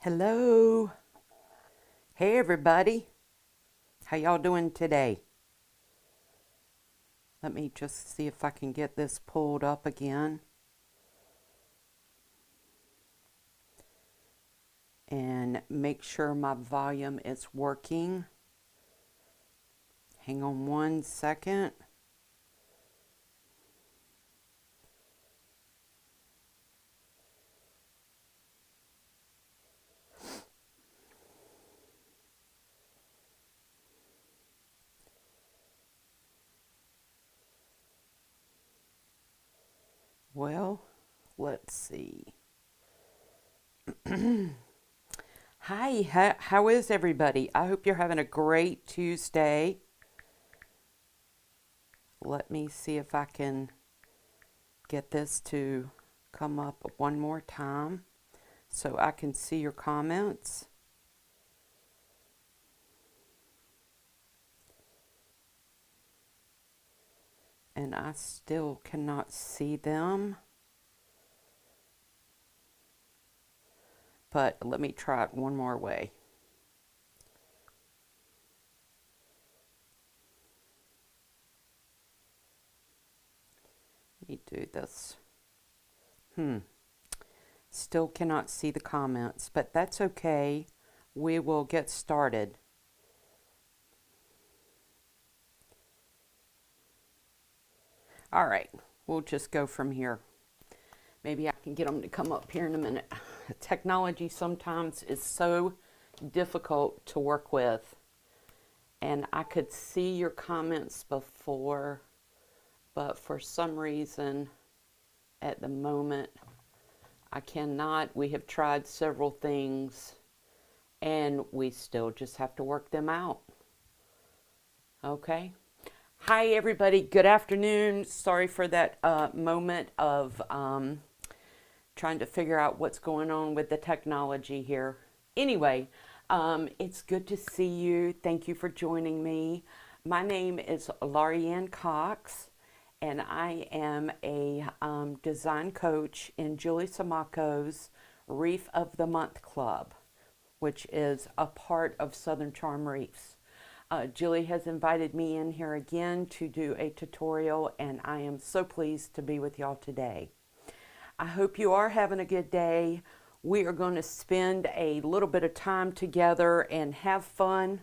Hello. Hey everybody. How y'all doing today? Let me just see if I can get this pulled up again. And make sure my volume is working. Hang on one second. Well, let's see. Hi, how is everybody? I hope you're having a great Tuesday. Let me see if I can get this to come up one more time so I can see your comments. And I still cannot see them. But let me try it one more way. Let me do this. Still cannot see the comments, but that's okay. We will get started. All right, we'll just go from here. Maybe I can get them to come up here in a minute. Technology sometimes is so difficult to work with. And I could see your comments before, but for some reason, at the moment, I cannot. We have tried several things, and we still just have to work them out. Okay? Hi, everybody. Good afternoon. Sorry for that moment of trying to figure out what's going on with the technology here. Anyway, it's good to see you. Thank you for joining me. My name is Laurie Coxe, and I am a design coach in Julie Samaco's Wreath of the Month Club, which is a part of Southern Charm Wreaths. Julie has invited me in here again to do a tutorial, and I am so pleased to be with y'all today. I hope you are having a good day. We are going to spend a little bit of time together and have fun.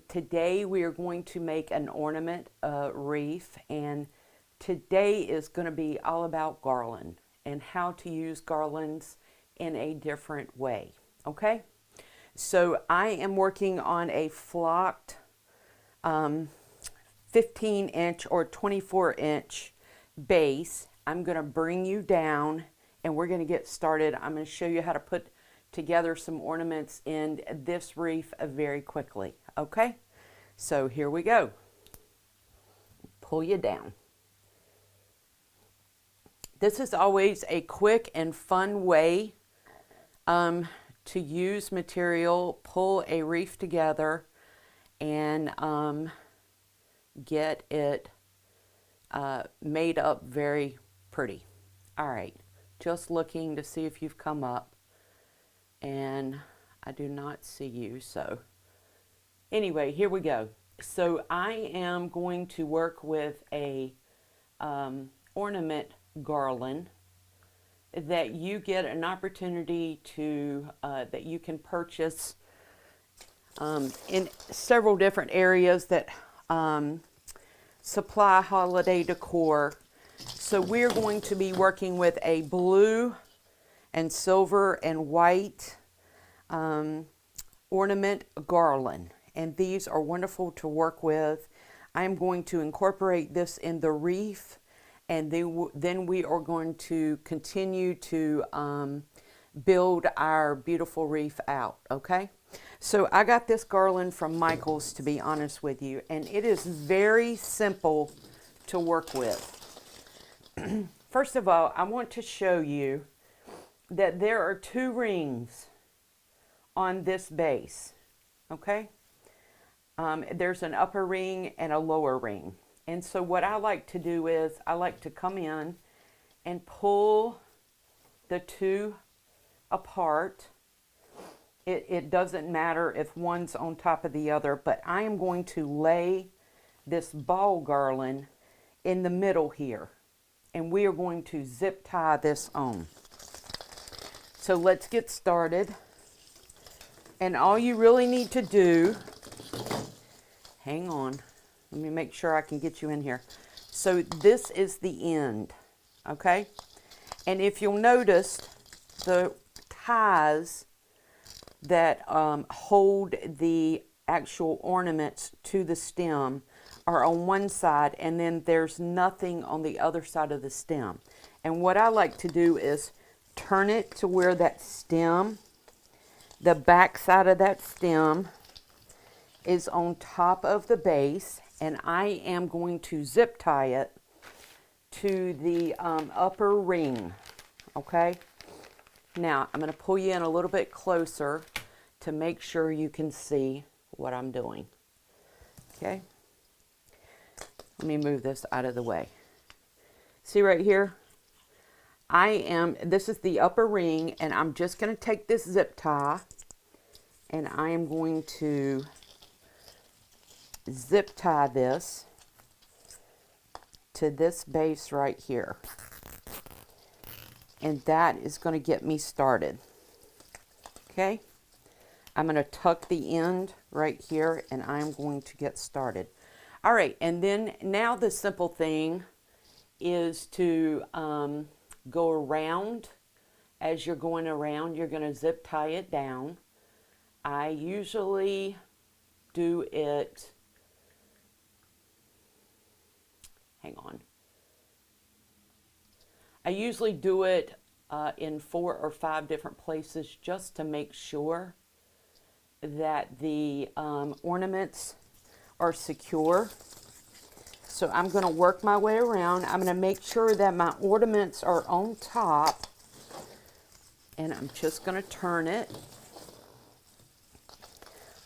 Today we are going to make an ornament wreath, and today is going to be all about garland and how to use garlands in a different way. Okay? So I am working on a flocked 15-inch or 24-inch base. I'm going to bring you down and we're going to get started. I'm going to show you how to put together some ornaments in this wreath very quickly. Okay? So here we go. Pull you down. This is always a quick and fun way to use material, pull a wreath together, and get it made up very pretty. All right, just looking to see if you've come up, and I do not see you, so anyway, here we go. So I am going to work with a ornament garland that you get an opportunity to, that you can purchase in several different areas that supply holiday decor. So we're going to be working with a blue and silver and white ornament garland. And these are wonderful to work with. I'm going to incorporate this in the wreath, and then we are going to continue to build our beautiful wreath out, okay? So I got this garland from Michael's, to be honest with you, and it is very simple to work with. First of all, I want to show you that there are two rings on this base, okay? There's an upper ring and a lower ring. And so what I like to do is I like to come in and pull the two apart It doesn't matter if one's on top of the other, but I am going to lay this ball garland in the middle here, and we are going to zip tie this on. So let's get started. And all you really need to do, hang on, let me make sure I can get you in here. So this is the end, okay? And if you'll notice, the ties that hold the actual ornaments to the stem are on one side, and then there's nothing on the other side of the stem. And what I like to do is turn it to where that stem, the back side of that stem, is on top of the base, and I am going to zip tie it to the upper ring, okay? Now, I'm going to pull you in a little bit closer to make sure you can see what I'm doing. Okay? Let me move this out of the way. See right here? This is the upper ring, and I'm just going to take this zip tie, and I am going to zip tie this to this base right here. And that is going to get me started. Okay? I'm going to tuck the end right here, and I'm going to get started. All right, and then now the simple thing is to go around. As you're going around, you're going to zip tie it down. I usually do it, hang on. I usually do it in 4 or 5 different places just to make sure that the ornaments are secure. So I'm going to work my way around. I'm going to make sure that my ornaments are on top, and I'm just going to turn it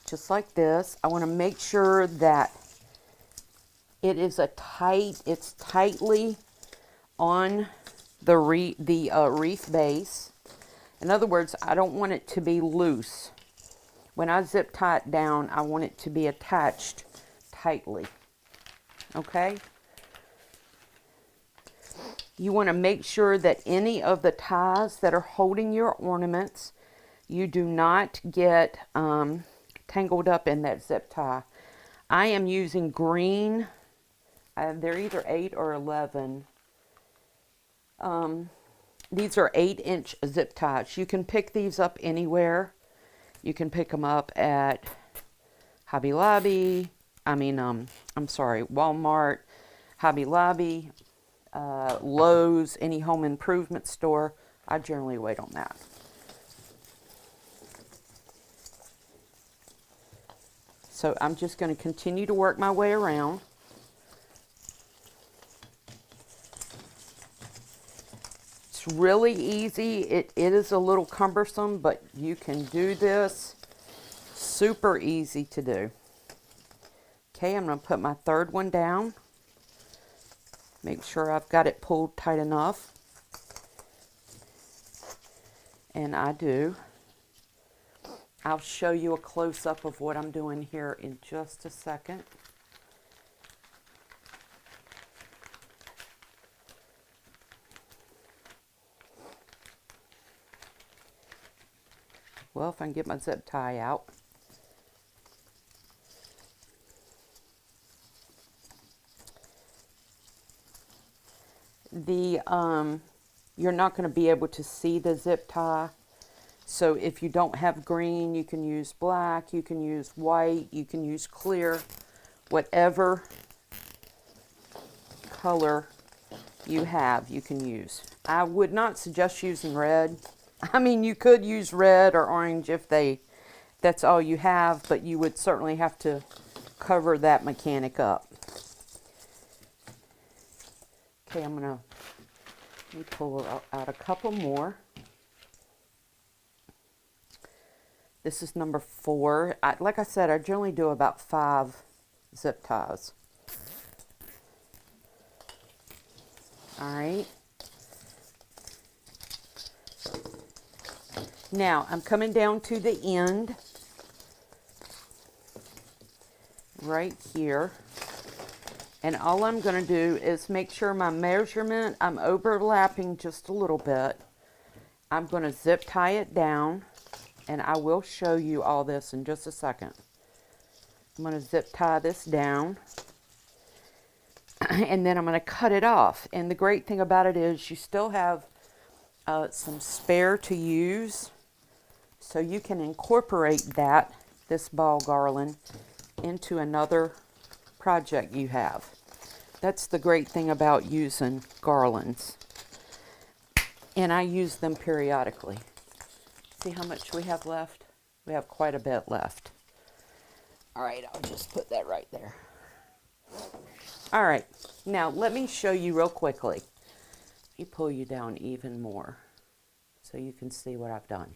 just like this. I want to make sure that it's tightly on the wreath base. In other words, I don't want it to be loose. When I zip tie it down, I want it to be attached tightly. Okay? You want to make sure that any of the ties that are holding your ornaments, you do not get tangled up in that zip tie. I am using green. They're either 8 or 11. These are 8-inch zip ties. You can pick these up anywhere. You can pick them up at Hobby Lobby. Walmart, Hobby Lobby, Lowe's, any home improvement store. I generally wait on that. So I'm just going to continue to work my way around. It's really easy. It is a little cumbersome, but you can do this. Super easy to do. Okay, I'm going to put my third one down. Make sure I've got it pulled tight enough. And I do. I'll show you a close-up of what I'm doing here in just a second. Well, if I can get my zip tie out. You're not going to be able to see the zip tie. So if you don't have green, you can use black, you can use white, you can use clear, whatever color you have, you can use. I would not suggest using red. I mean, you could use red or orange if that's all you have, but you would certainly have to cover that mechanic up. Okay, let me pull out a couple more. This is number 4. Like I said, I generally do about 5 zip ties. All right. Now I'm coming down to the end right here, and all I'm going to do is make sure my measurement, I'm overlapping just a little bit. I'm going to zip tie it down, and I will show you all this in just a second. I'm going to zip tie this down, and then I'm going to cut it off. And the great thing about it is you still have some spare to use, so you can incorporate this ball garland into another project you have. That's the great thing about using garlands. And I use them periodically. See how much we have left? We have quite a bit left. All right, I'll just put that right there. All right, now let me show you real quickly. Let me pull you down even more so you can see what I've done.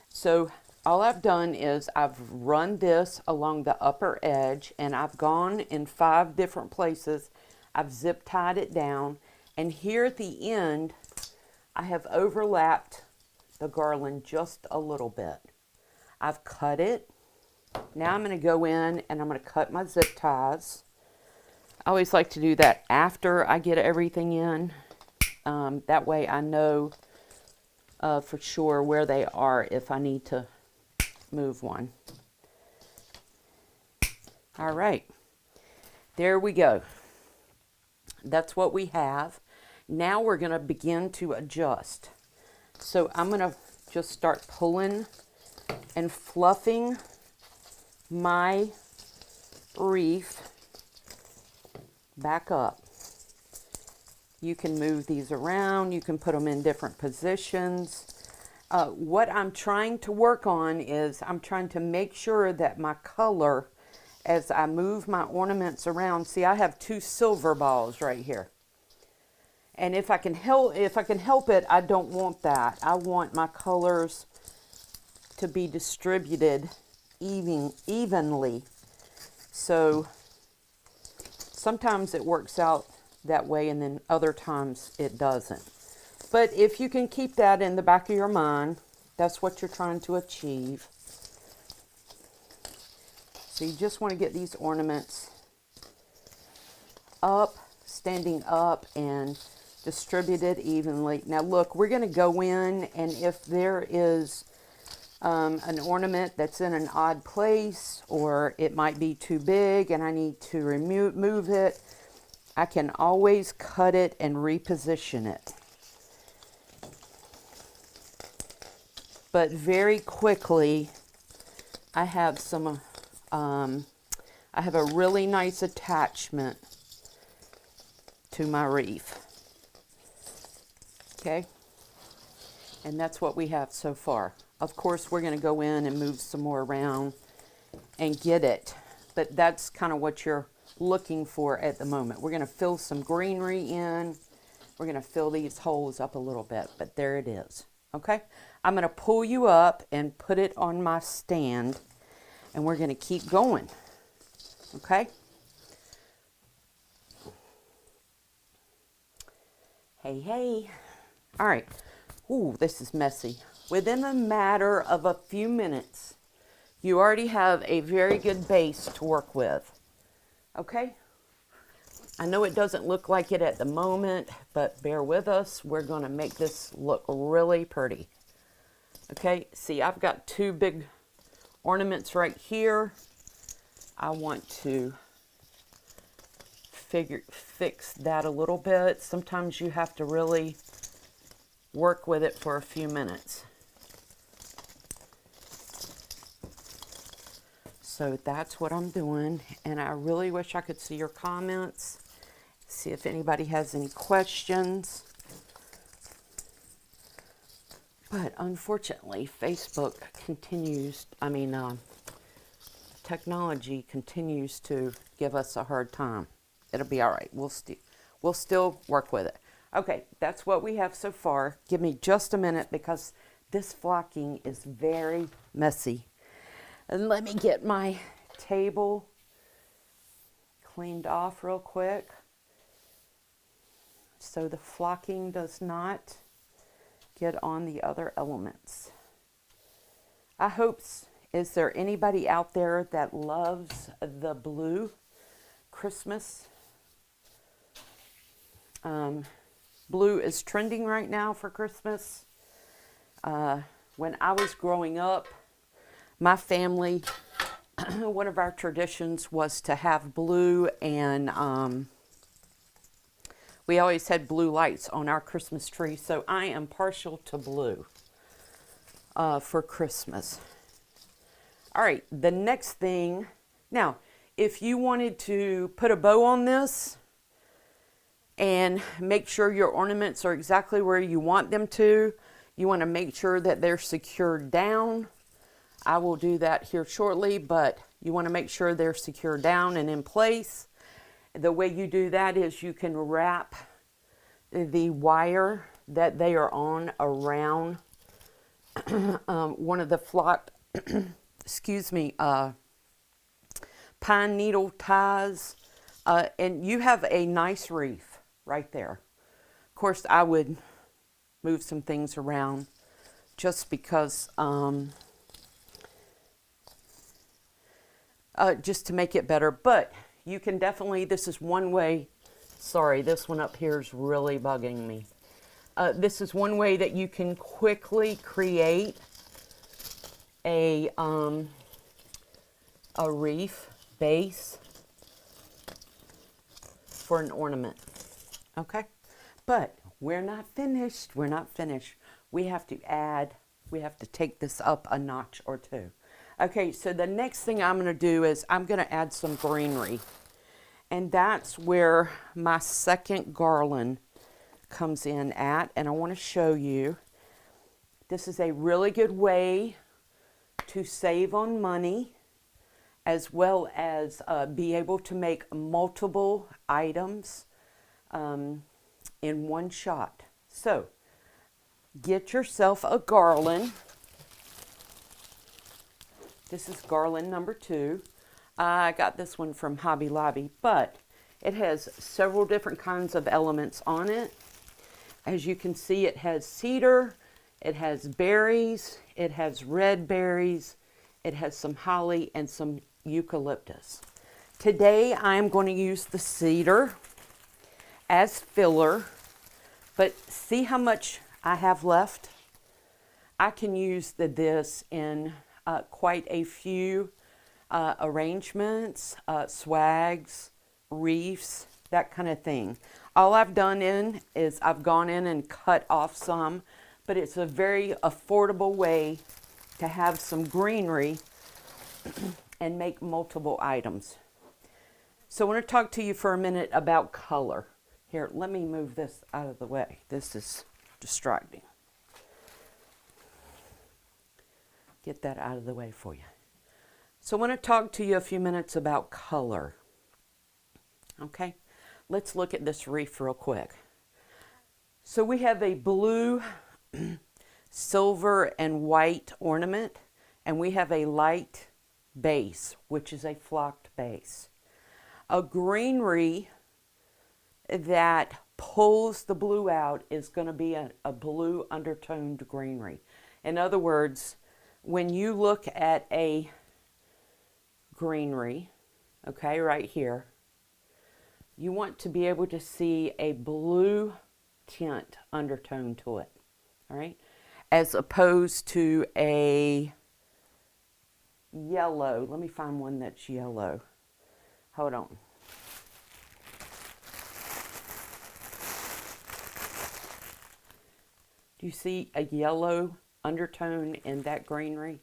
So all I've done is I've run this along the upper edge, and I've gone in 5 different places. I've zip tied it down, and here at the end, I have overlapped the garland just a little bit. I've cut it. Now I'm going to go in and I'm going to cut my zip ties. I always like to do that after I get everything in. That way I know for sure where they are if I need to move one. All right, there we go. That's what we have. Now we're going to begin to adjust. So I'm going to just start pulling and fluffing my wreath back up. You can move these around. You can put them in different positions. What I'm trying to work on is I'm trying to make sure that my color, as I move my ornaments around, see, I have 2 silver balls right here. And if I can help it, I don't want that. I want my colors to be distributed evenly. So sometimes it works out that way, and then other times it doesn't. But if you can keep that in the back of your mind, that's what you're trying to achieve. So you just want to get these ornaments up, standing up, and distributed evenly. Now look, we're going to go in, and if there is an ornament that's in an odd place, or it might be too big and I need to remove it, I can always cut it and reposition it. But very quickly, I have a really nice attachment to my wreath. Okay, and that's what we have so far. Of course, we're going to go in and move some more around and get it, but that's kind of what you're looking for at the moment. We're going to fill some greenery in. We're going to fill these holes up a little bit, but there it is. Okay, I'm going to pull you up and put it on my stand, and we're going to keep going. Okay. Hey. All right. Ooh, this is messy. Within a matter of a few minutes, you already have a very good base to work with. Okay? I know it doesn't look like it at the moment, but bear with us. We're going to make this look really pretty. Okay? See, I've got 2 big ornaments right here. I want to fix that a little bit. Sometimes you have to really work with it for a few minutes. So that's what I'm doing, and I really wish I could see your comments, see if anybody has any questions. But unfortunately, Facebook continues, technology continues to give us a hard time. It'll be all right. We'll still work with it. Okay, that's what we have so far. Give me just a minute because this flocking is very messy. And let me get my table cleaned off real quick so the flocking does not get on the other elements. I hope, is there anybody out there that loves the blue Christmas? Blue is trending right now for Christmas. When I was growing up, my family, one of our traditions was to have blue, and we always had blue lights on our Christmas tree. So I am partial to blue for Christmas. All right, the next thing. Now, if you wanted to put a bow on this and make sure your ornaments are exactly where you want them to, you want to make sure that they're secured down. I will do that here shortly, but you want to make sure they're secured down and in place. The way you do that is you can wrap the wire that they are on around one of the flock, pine needle ties, and you have a nice wreath right there. Of course, I would move some things around just because, just to make it better. But you can definitely, this is one way, sorry, this one up here is really bugging me. This is one way that you can quickly create a wreath base for an ornament. Okay, but we're not finished. We're not finished. We have to take this up a notch or two. Okay, so the next thing I'm going to do is I'm going to add some greenery. And that's where my second garland comes in at. And I want to show you. This is a really good way to save on money, as well as be able to make multiple items in one shot. So get yourself a garland. This is garland number 2. I got this one from Hobby Lobby, but it has several different kinds of elements on it. As you can see, it has cedar, it has berries, it has red berries, it has some holly and some eucalyptus. Today I'm going to use the cedar as filler, but see how much I have left? I can use this in quite a few arrangements, swags, wreaths, that kind of thing. All I've done is I've gone in and cut off some, but it's a very affordable way to have some greenery and make multiple items. So I want to talk to you for a minute about color. Here, let me move this out of the way. This is distracting. Get that out of the way for you. So I want to talk to you a few minutes about color. Okay, let's look at this wreath real quick. So we have a blue, silver, and white ornament, and we have a light base, which is a flocked base. A greenery that pulls the blue out is going to be a blue undertoned greenery. In other words, when you look at a greenery, okay, right here, you want to be able to see a blue tint undertone to it, all right, as opposed to a yellow. Let me find one that's yellow. Hold on. Do you see a yellow undertone in that greenery?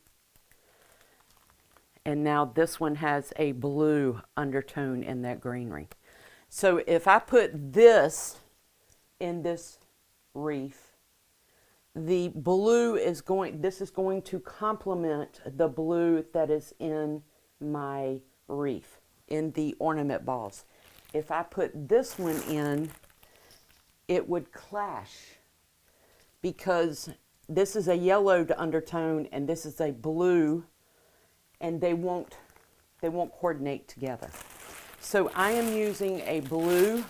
And now this one has a blue undertone in that greenery. So if I put this in this wreath, the blue is this is going to complement the blue that is in my wreath, in the ornament balls. If I put this one in, it would clash, because this is a yellowed undertone and this is a blue, and they won't coordinate together. So I am using a blue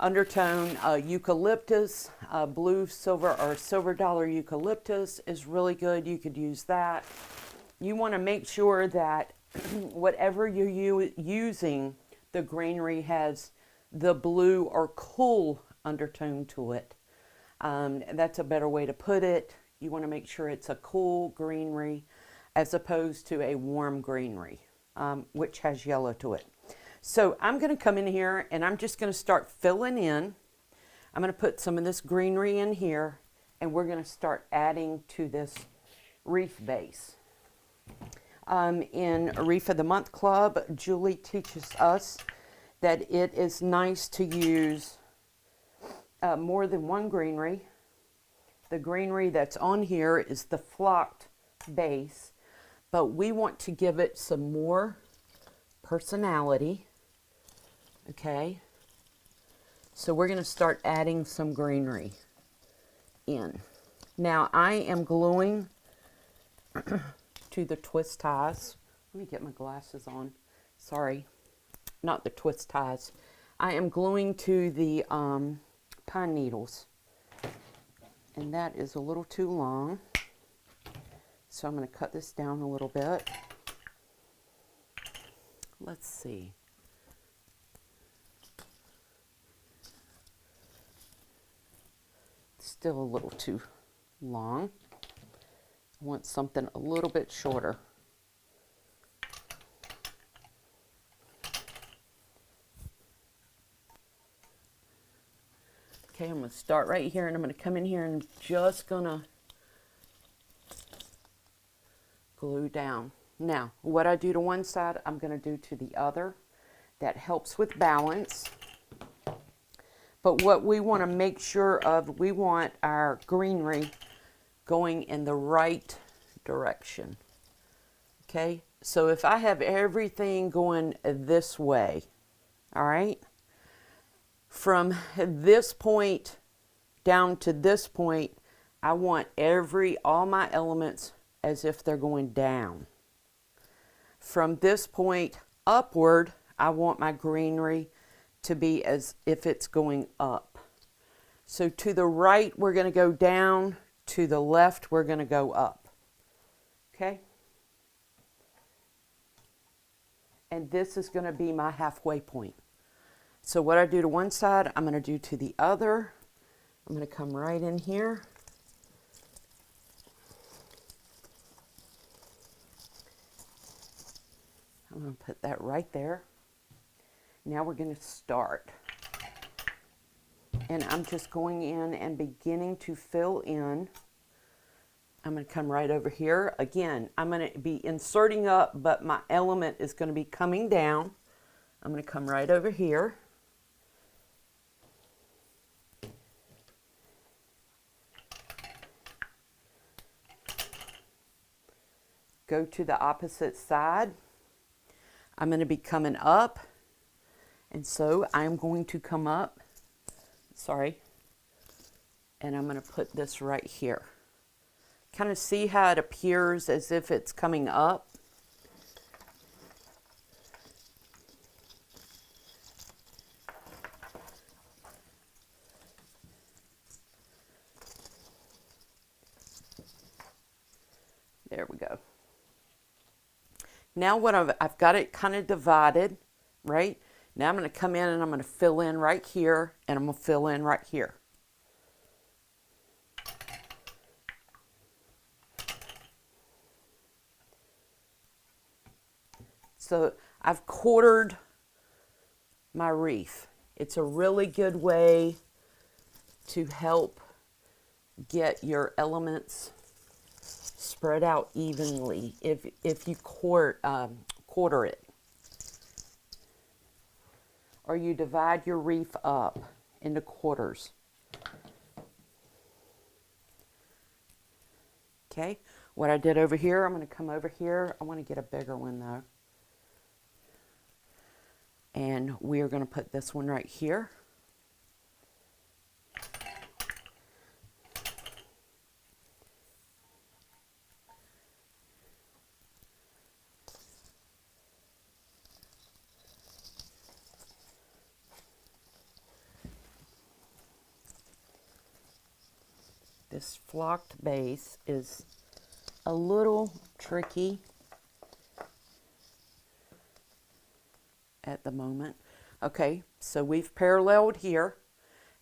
undertone. Eucalyptus, blue, silver, or silver dollar eucalyptus is really good. You could use that. You want to make sure that whatever you're using, the greenery has the blue or cool undertone to it. That's a better way to put it. You want to make sure it's a cool greenery as opposed to a warm greenery, which has yellow to it. So I'm going to come in here and I'm just going to start filling in. I'm going to put some of this greenery in here and we're going to start adding to this wreath base. In Wreath of the Month Club, Julie teaches us that it is nice to use more than one greenery. The greenery that's on here is the flocked base, but we want to give it some more personality. Okay, so we're going to start adding some greenery in. Now I am gluing to the twist ties. Let me get my glasses on. Sorry, not the twist ties. I am gluing to the pine needles, and that is a little too long, so I'm going to cut this down a little bit. Let's see. Still a little too long. I want something a little bit shorter. Okay, I'm going to start right here and I'm going to come in here and just going to glue down. Now, what I do to one side, I'm going to do to the other. That helps with balance. But what we want to make sure of, we want our greenery going in the right direction. Okay, so if I have everything going this way, all right, from this point down to this point, I want all my elements as if they're going down. From this point upward, I want my greenery to be as if it's going up. So to the right, we're going to go down. To the left, we're going to go up. Okay? And this is going to be my halfway point. So what I do to one side, I'm going to do to the other. I'm going to come right in here. I'm going to put that right there. Now we're going to start. And I'm just going in and beginning to fill in. I'm going to come right over here. Again, I'm going to be inserting up, but my element is going to be coming down. I'm going to come right over here. Go to the opposite side. I'm going to be coming up. And so I'm going to come up, and I'm going to put this right here. Kind of see how it appears as if it's coming up. There we go. Now what I've got it kind of divided, right? Now I'm going to come in and I'm going to fill in right here, and I'm going to fill in right here. So I've quartered my wreath. It's a really good way to help get your elements spread out evenly if you quarter it. Or you divide your wreath up into quarters. Okay, what I did over here, I'm going to come over here. I want to get a bigger one though. And we are going to put this one right here. This flocked base is a little tricky at the moment. Okay, so we've paralleled here.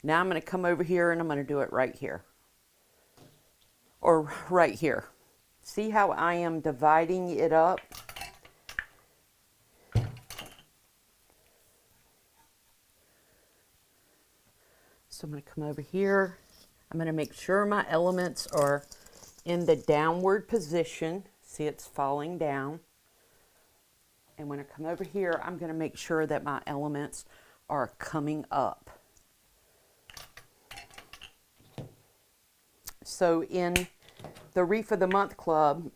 Now I'm going to come over here and I'm going to do it right here. Or right here. See how I am dividing it up? So I'm going to come over here. I'm going to make sure my elements are in the downward position. See, it's falling down. And when I come over here, I'm going to make sure that my elements are coming up. So in the Wreath of the Month Club,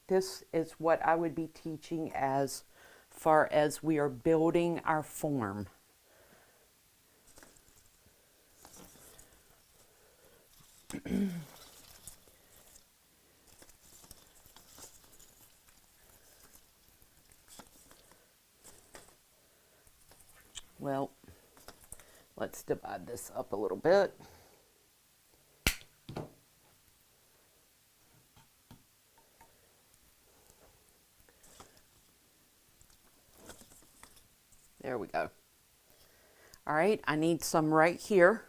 this is what I would be teaching as far as we are building our form. Well, let's divide this up a little bit. There we go. All right, I need some right here.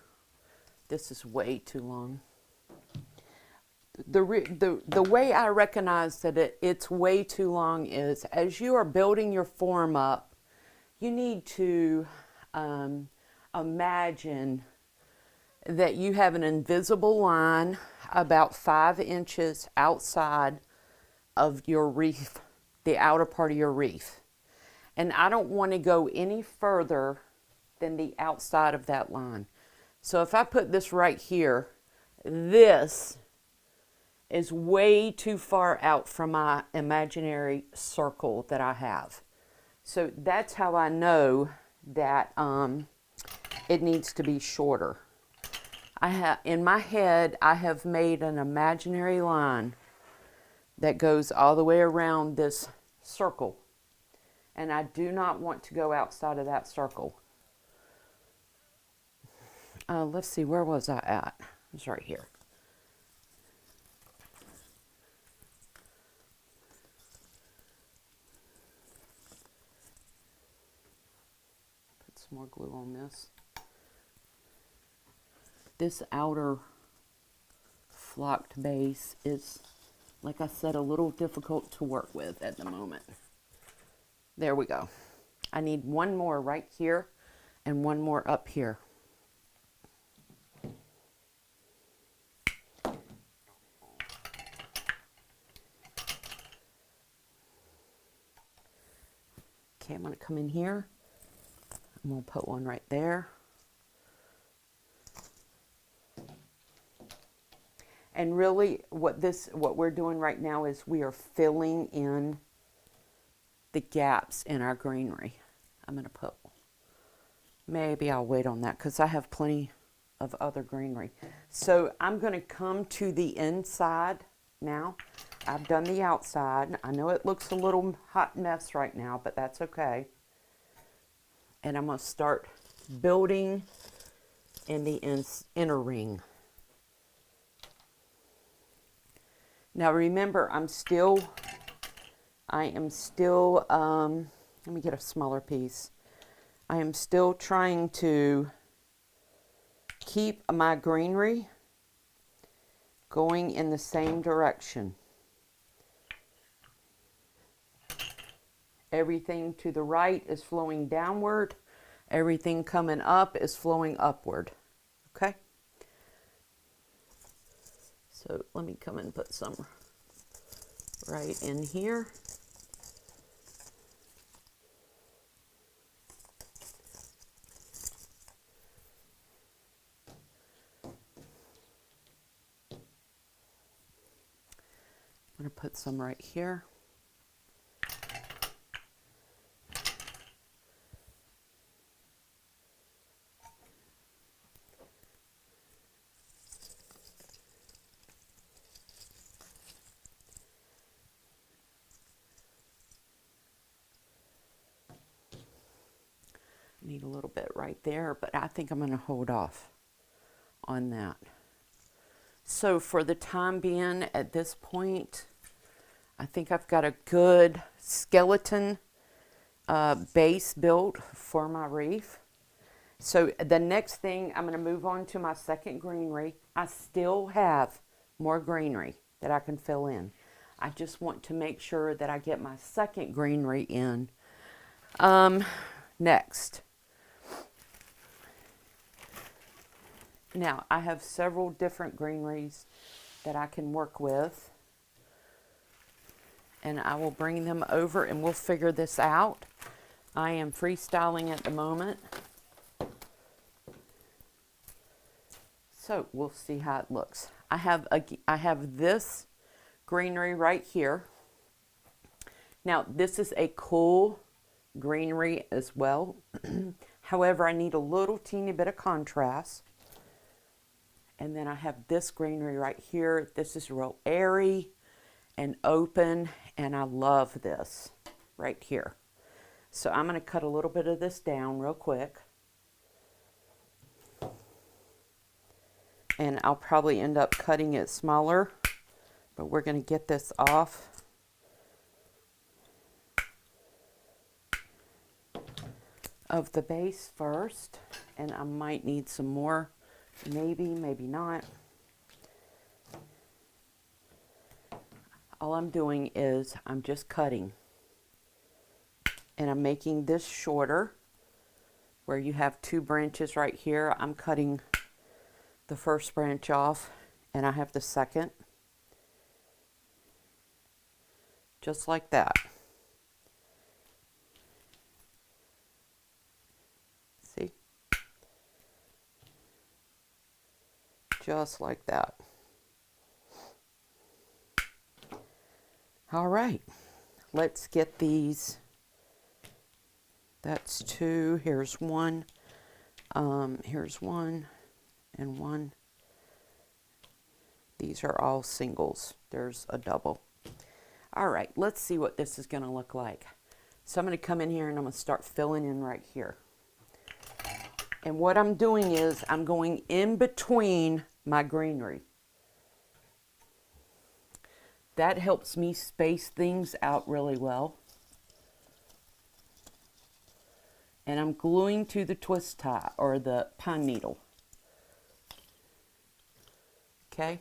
This is way too long. The way I recognize that it's way too long is as you are building your form up, you need to imagine that you have an invisible line about 5 inches outside of your wreath, the outer part of your wreath. And I don't want to go any further than the outside of that line. So if I put this right here, this is way too far out from my imaginary circle that I have. So that's how I know that it needs to be shorter. In my head, I have made an imaginary line that goes all the way around this circle. And I do not want to go outside of that circle. Let's see, where was I at? It's right here. Put some more glue on this. This outer flocked base is, like I said, a little difficult to work with at the moment. There we go. I need one more right here and one more up here. Okay, I'm going to come in here. I'm going to put one right there. And really what we're doing right now is we are filling in the gaps in our greenery. I'm going to put, maybe I'll wait on that because I have plenty of other greenery. So I'm going to come to the inside now. I've done the outside. I know it looks a little hot mess right now, but that's okay. And I'm going to start building in the inner ring. Now remember, I am still, let me get a smaller piece. I am still trying to keep my greenery going in the same direction. Everything to the right is flowing downward. Everything coming up is flowing upward. Okay? So let me come and put some right in here. I'm going to put some right here. Need a little bit right there, but I think I'm going to hold off on that. So for the time being, at this point, I think I've got a good skeleton base built for my wreath. So the next thing, I'm going to move on to my second greenery. I still have more greenery that I can fill in. I just want to make sure that I get my second greenery in. Next. Now, I have several different greeneries that I can work with. And I will bring them over and we'll figure this out. I am freestyling at the moment. So we'll see how it looks. I have this greenery right here. Now, this is a cool greenery as well. However, I need a little teeny bit of contrast. And then I have this greenery right here. This is real airy and open, and I love this right here. So I'm going to cut a little bit of this down real quick. And I'll probably end up cutting it smaller, but we're going to get this off. Of the base first, and I might need some more, maybe not. All I'm doing is I'm just cutting, and I'm making this shorter where you have two branches right here. I'm cutting the first branch off, and I have the second, just like that. See? Just like that. All right, let's get these. That's two. Here's one. Here's one and one. These are all singles. There's a double. All right, let's see what this is going to look like. So I'm going to come in here and I'm going to start filling in right here. And what I'm doing is I'm going in between my greenery. That helps me space things out really well. And I'm gluing to the twist tie or the pine needle. Okay.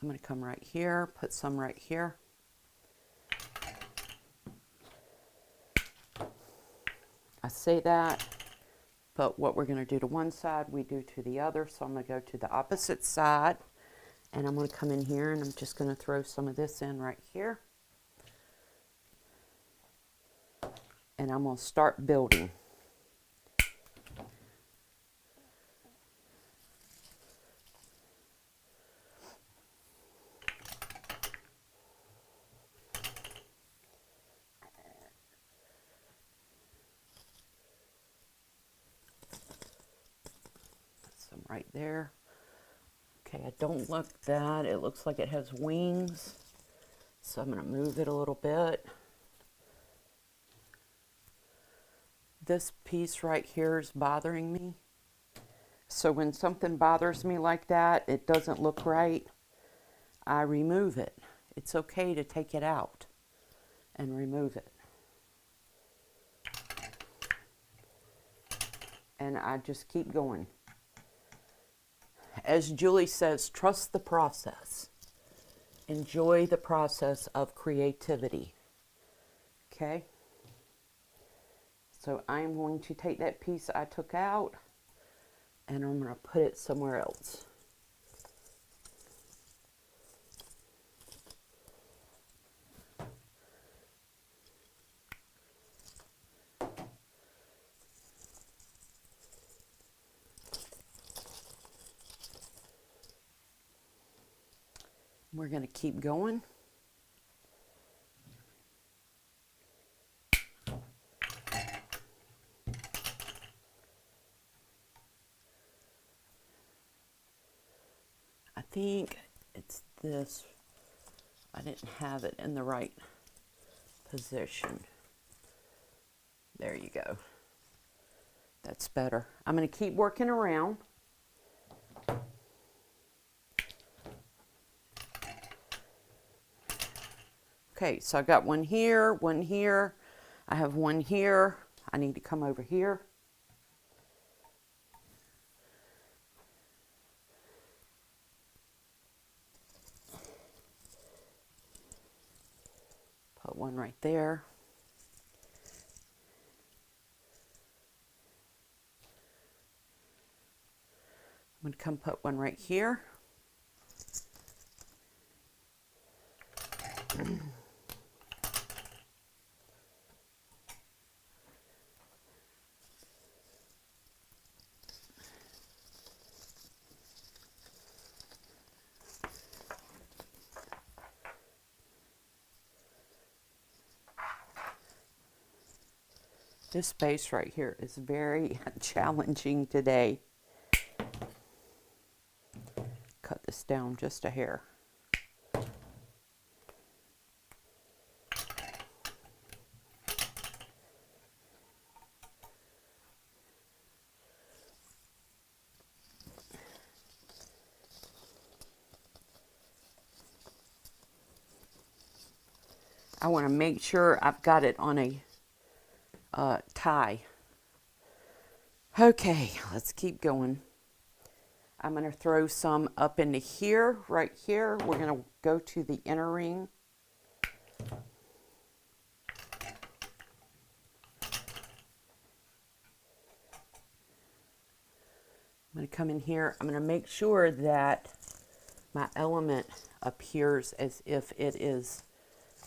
I'm going to come right here, put some right here. I say that, but what we're going to do to one side, we do to the other. So I'm going to go to the opposite side, and I'm going to come in here, and I'm just going to throw some of this in right here. And I'm going to start building. Some right there. Okay, I don't like that. It looks like it has wings. So I'm going to move it a little bit. This piece right here is bothering me. So when something bothers me like that, it doesn't look right, I remove it. It's okay to take it out and remove it. And I just keep going. As Julie says, trust the process. Enjoy the process of creativity. Okay? So I'm going to take that piece I took out and I'm going to put it somewhere else. We're going to keep going. I think it's this. I didn't have it in the right position. There you go. That's better. I'm going to keep working around. Okay, so I got one here, one here. I have one here. I need to come over here. Put one right there. I'm going to come put one right here. This space right here is very challenging today. Cut this down just a hair. I want to make sure I've got it on a tie. Okay, let's keep going. I'm going to throw some up into here, right here. We're going to go to the inner ring. I'm going to come in here. I'm going to make sure that my element appears as if it is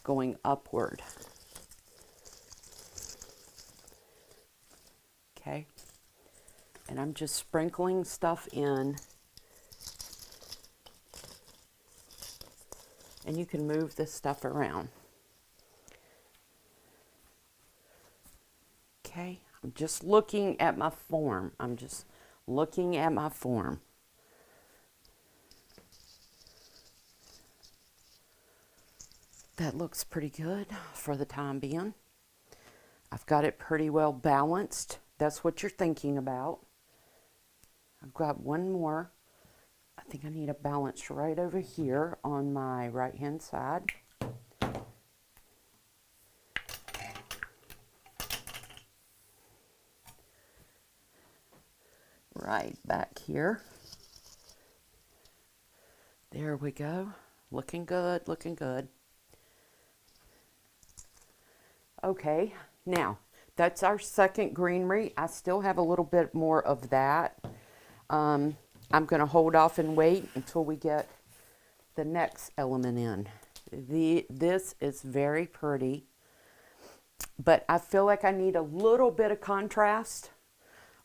going upward. Okay. And I'm just sprinkling stuff in. And you can move this stuff around. Okay. I'm just looking at my form. I'm just looking at my form. That looks pretty good for the time being. I've got it pretty well balanced. That's what you're thinking about. I've got one more. I think I need a balance right over here on my right hand side. Right back here. There we go. Looking good, looking good. Okay, now that's our second greenery. I still have a little bit more of that. I'm going to hold off and wait until we get the next element in. This is very pretty, but I feel like I need a little bit of contrast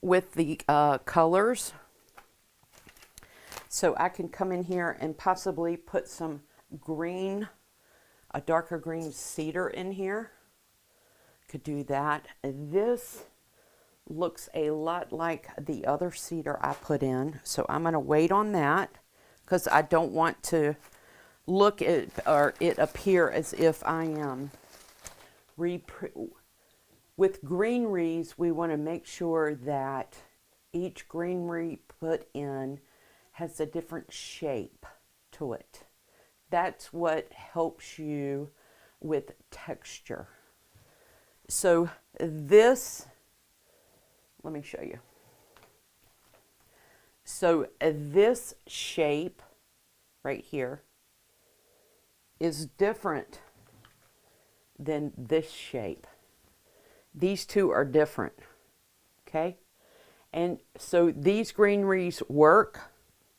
with the colors. So I can come in here and possibly put some green, a darker green cedar in here. Could do that. This looks a lot like the other cedar I put in, so I'm going to wait on that because I don't want to look at or it appear as if I am with greeneries. We want to make sure that each greenery put in has a different shape to it. That's what helps you with texture. So this, let me show you. So this shape right here is different than this shape. These two are different, okay? And so these greeneries work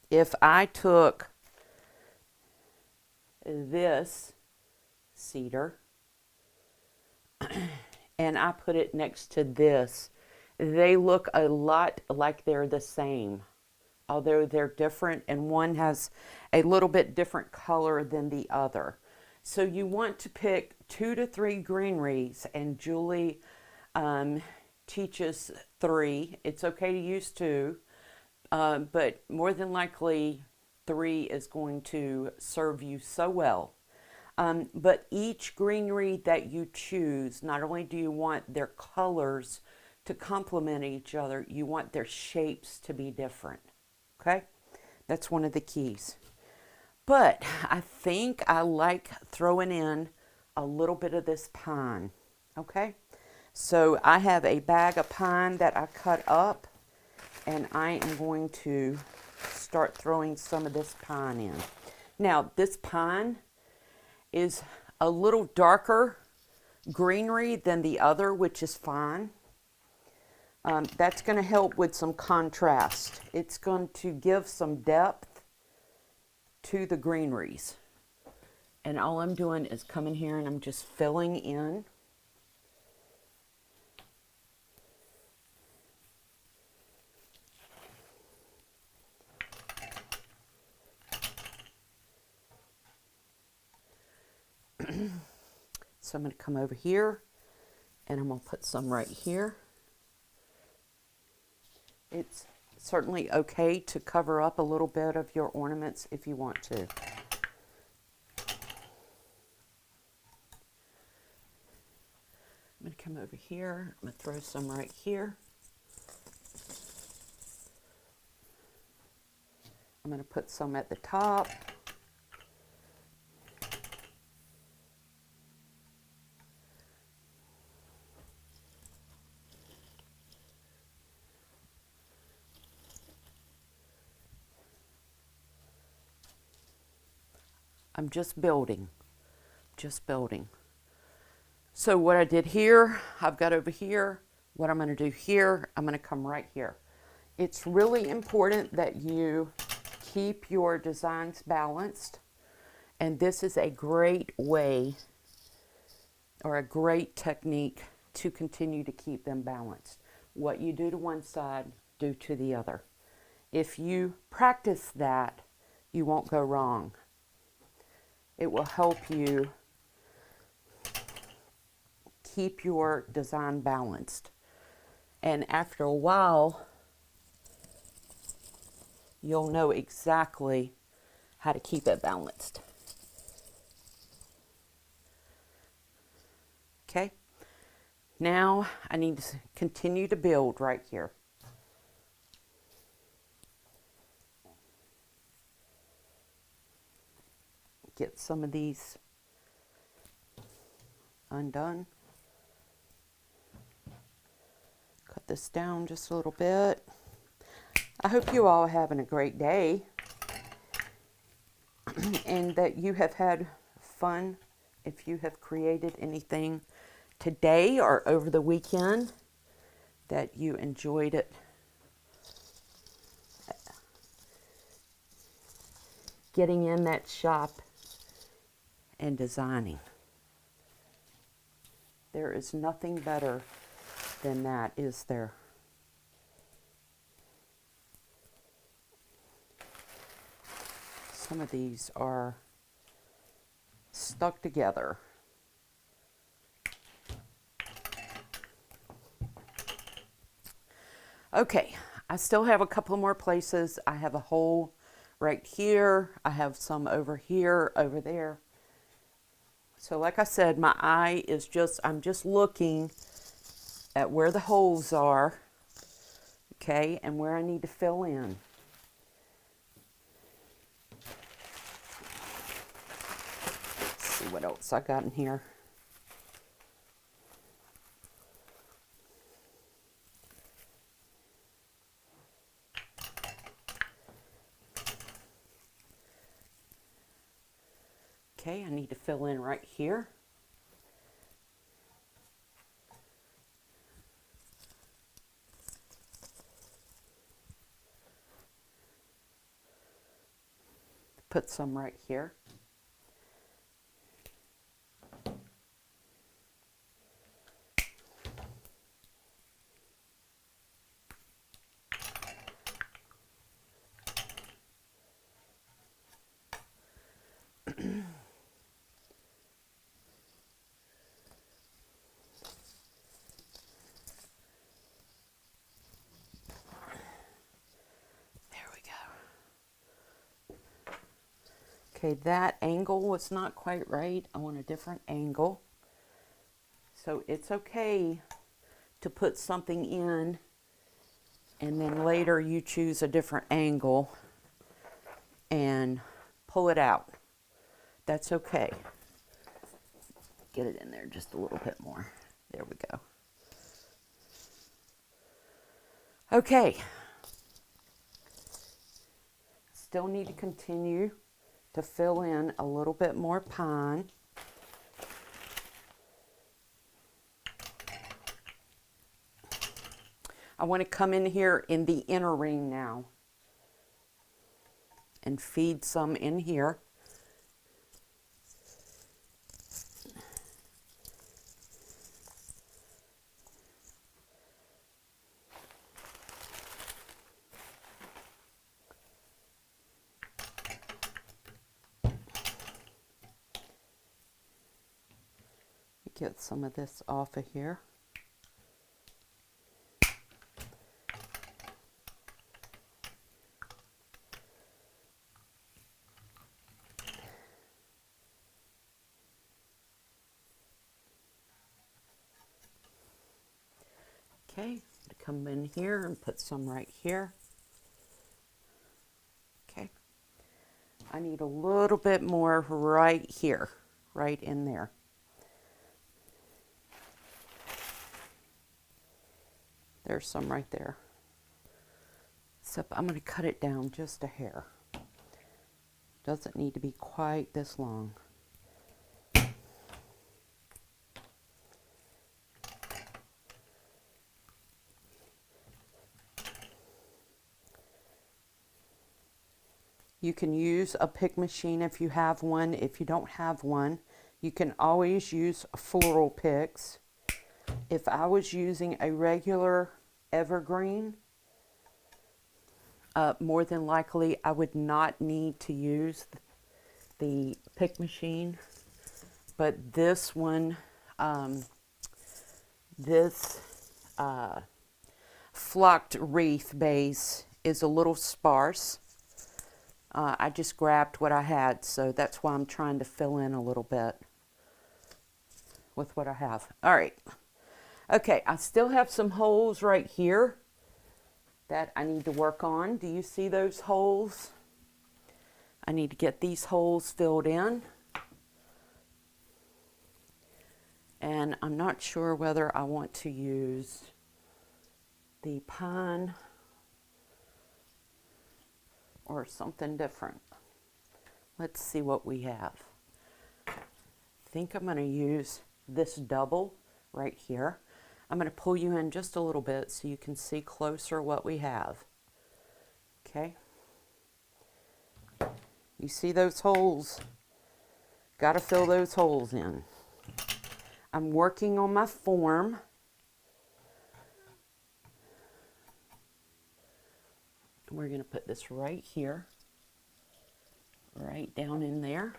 if I took this cedar and I put it next to this. They look a lot like they're the same, although they're different, and one has a little bit different color than the other. So you want to pick 2 to 3 greeneries, and Julie teaches 3. It's okay to use 2, but more than likely 3 is going to serve you so well. But each greenery that you choose, not only do you want their colors to complement each other, you want their shapes to be different. Okay? That's one of the keys. But I think I like throwing in a little bit of this pine. Okay? So I have a bag of pine that I cut up, and I am going to start throwing some of this pine in. Now, this pine is a little darker greenery than the other, which is fine. That's going to help with some contrast. It's going to give some depth to the greeneries. And all I'm doing is coming here and I'm just filling in. So I'm going to come over here and I'm going to put some right here. It's certainly okay to cover up a little bit of your ornaments if you want to. I'm going to come over here. I'm going to throw some right here. I'm going to put some at the top. I'm just building. So what I did here, I've got over here. What I'm going to do here, I'm going to come right here. It's really important that you keep your designs balanced. And this is a great way or a great technique to continue to keep them balanced. What you do to one side, do to the other. If you practice that, you won't go wrong. It will help you keep your design balanced. And after a while, you'll know exactly how to keep it balanced. Okay? Now I need to continue to build right here. Get some of these undone. Cut this down just a little bit. I hope you all are having a great day and that you have had fun if you have created anything today or over the weekend, that you enjoyed it. Getting in that shop and designing. There is nothing better than that, is there? Some of these are stuck together. Okay, I still have a couple more places. I have a hole right here. I have some over here, over there. So like I said, my eye is I'm just looking at where the holes are, okay, and where I need to fill in. Let's see what else I got in here. Okay, I need to fill in right here. Put some right here. Okay, that angle was not quite right. I want a different angle. So it's okay to put something in and then later you choose a different angle and pull it out. That's okay. Get it in there just a little bit more. There we go. Okay. Still need to continue to fill in a little bit more pine. I want to come in here in the inner ring now and feed some in here. Get some of this off of here. Okay, come in here and put some right here. Okay, I need a little bit more right here, right in there. There's some right there. Except I'm going to cut it down just a hair. Doesn't need to be quite this long. You can use a pick machine if you have one. If you don't have one, you can always use floral picks. If I was using a regular evergreen, more than likely I would not need to use the pick machine. But this one, this flocked wreath base is a little sparse. I just grabbed what I had, so that's why I'm trying to fill in a little bit with what I have. All right. Okay, I still have some holes right here that I need to work on. Do you see those holes? I need to get these holes filled in. And I'm not sure whether I want to use the pine or something different. Let's see what we have. I think I'm going to use this double right here. I'm going to pull you in just a little bit so you can see closer what we have. Okay. You see those holes? Got to fill those holes in. I'm working on my form. We're going to put this right here, right down in there.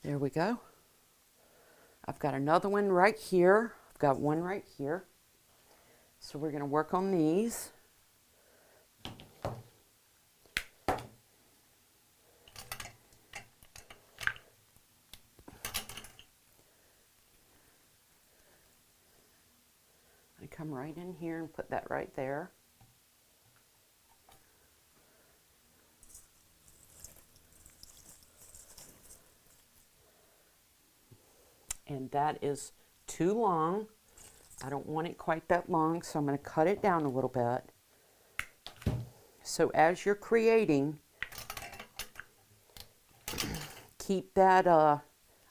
There we go. I've got another one right here. I've got one right here. So we're going to work on these. I come right in here and put that right there. And that is too long. I don't want it quite that long, so I'm going to cut it down a little bit. So as you're creating, keep that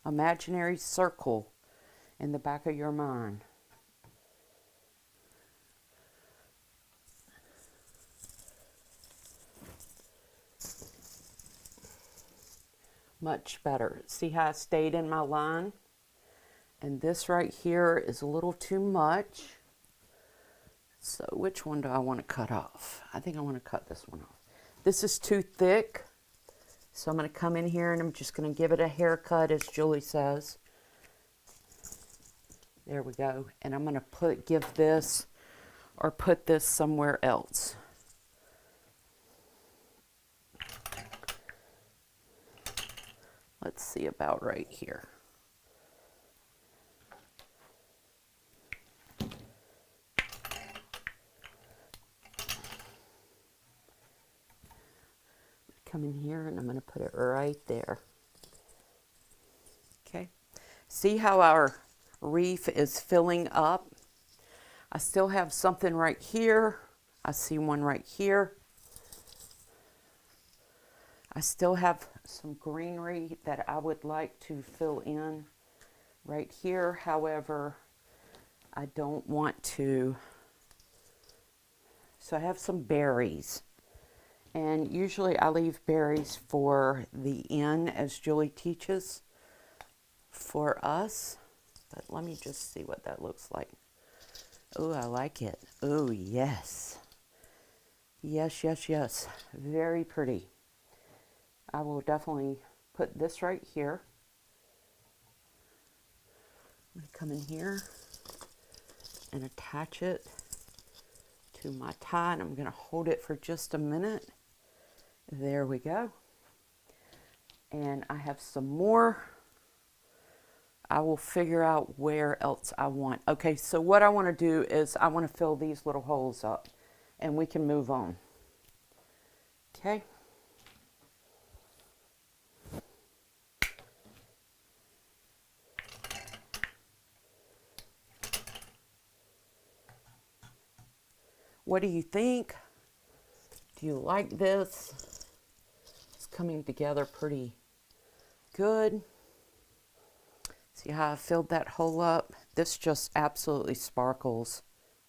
imaginary circle in the back of your mind. Much better. See how I stayed in my line? And this right here is a little too much. So which one do I want to cut off? I think I want to cut this one off. This is too thick. So I'm going to come in here and I'm just going to give it a haircut, as Julie says. There we go. And I'm going to give this or put this somewhere else. Let's see, about right here. Come in here and I'm going to put it right there. Okay. See how our wreath is filling up? I still have something right here. I see one right here. I still have some greenery that I would like to fill in right here. However, I don't want to. So I have some berries. And usually I leave berries for the end, as Julie teaches for us. But let me just see what that looks like. Oh, I like it. Oh, yes. Yes, yes, yes. Very pretty. I will definitely put this right here. I'm going to come in here and attach it to my tie, and I'm going to hold it for just a minute. There we go. And I have some more. I will figure out where else I want. Okay, so what I want to do is I want to fill these little holes up, and we can move on. Okay. What do you think? Do you like this? It's coming together pretty good. See how I filled that hole up? This just absolutely sparkles.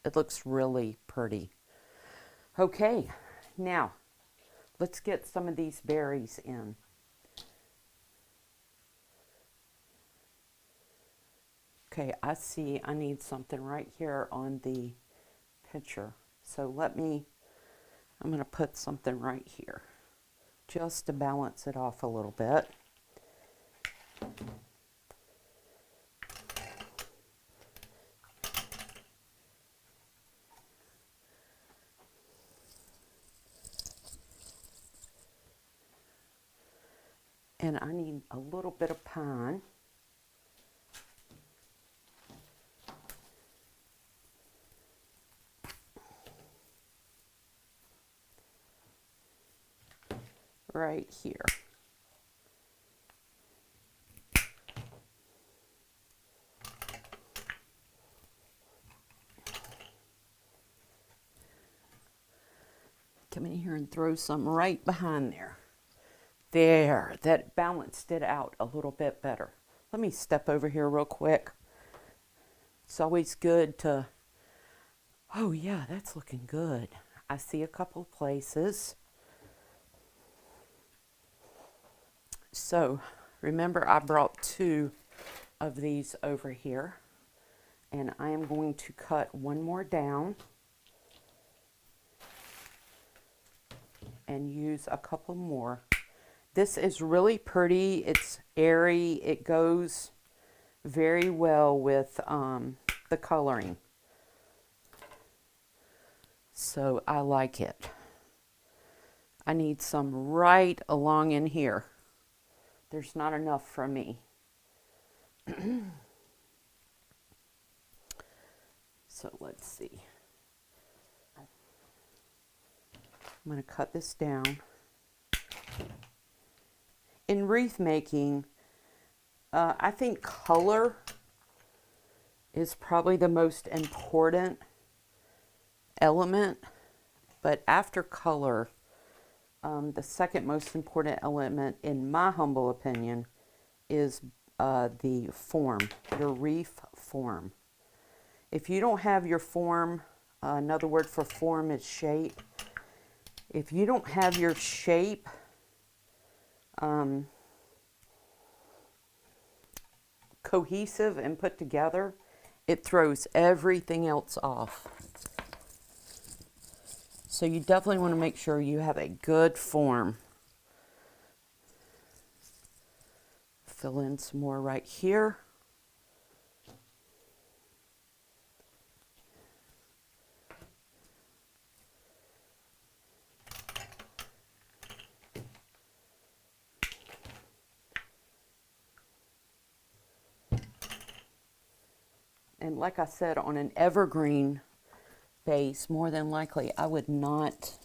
It looks really pretty. Okay, now let's get some of these berries in. Okay, I see I need something right here on the picture. So I'm going to put something right here just to balance it off a little bit. And I need a little bit of pine. Right here. Come in here and throw some right behind there. There, that balanced it out a little bit better. Let me step over here real quick. It's always good to, oh yeah, that's looking good. I see a couple of places. So remember I brought 2 of these over here, and I am going to cut one more down and use a couple more. This is really pretty. It's airy. It goes very well with the coloring. So I like it. I need some right along in here. There's not enough for me. So let's see. I'm going to cut this down. In wreath making, I think color is probably the most important element, but after color, the second most important element, in my humble opinion, is the form, your wreath form. If you don't have your form, another word for form is shape. If you don't have your shape cohesive and put together, it throws everything else off. So you definitely want to make sure you have a good form. Fill in some more right here. And like I said, on an evergreen base, more than likely I would not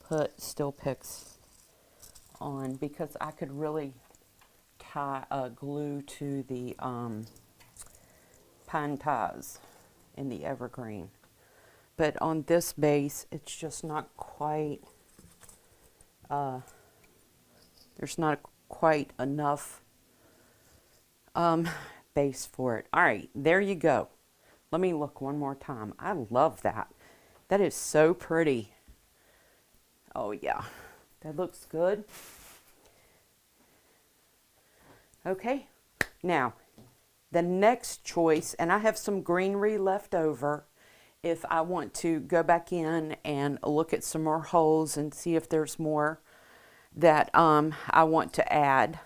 put still picks on because I could really tie glue to the pine ties in the evergreen. But on this base, it's just not quite, there's not quite enough base for it. All right, there you go. Let me look one more time. I love that. That is so pretty. Oh yeah, that looks good. Okay, now the next choice, and I have some greenery left over if I want to go back in and look at some more holes and see if there's more that I want to add.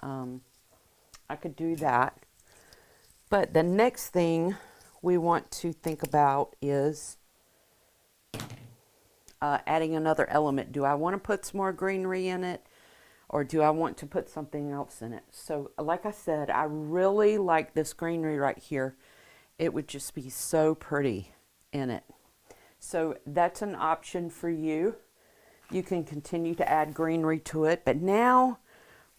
I could do that. But the next thing we want to think about is adding another element. Do I want to put some more greenery in it, or do I want to put something else in it? So like I said, I really like this greenery right here. It would just be so pretty in it. So that's an option for you. You can continue to add greenery to it, but now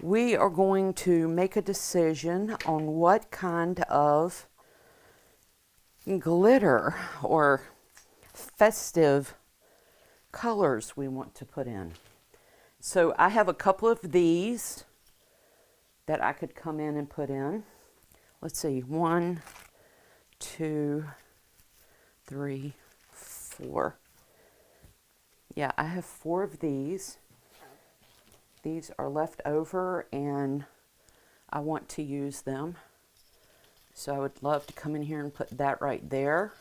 we are going to make a decision on what kind of glitter or festive colors we want to put in. So I have a couple of these that I could come in and put in. Let's see, 1, 2, 3, 4. Yeah, I have 4 of these. These are left over and I want to use them. So I would love to come in here and put that right there.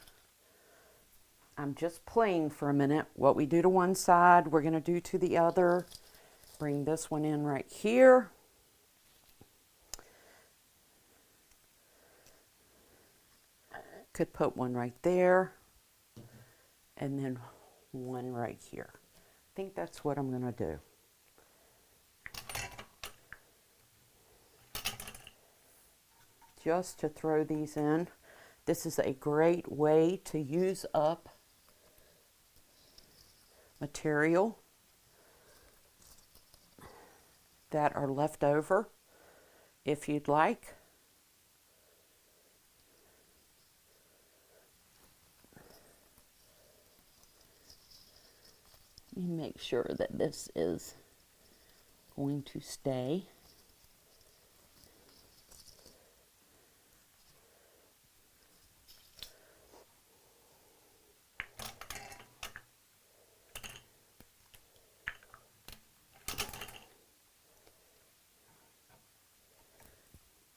I'm just playing for a minute. What we do to one side, we're going to do to the other. Bring this one in right here. Could put one right there. And then one right here. I think that's what I'm going to do. Just to throw these in. This is a great way to use up material that are left over if you'd like. Let me make sure that this is going to stay.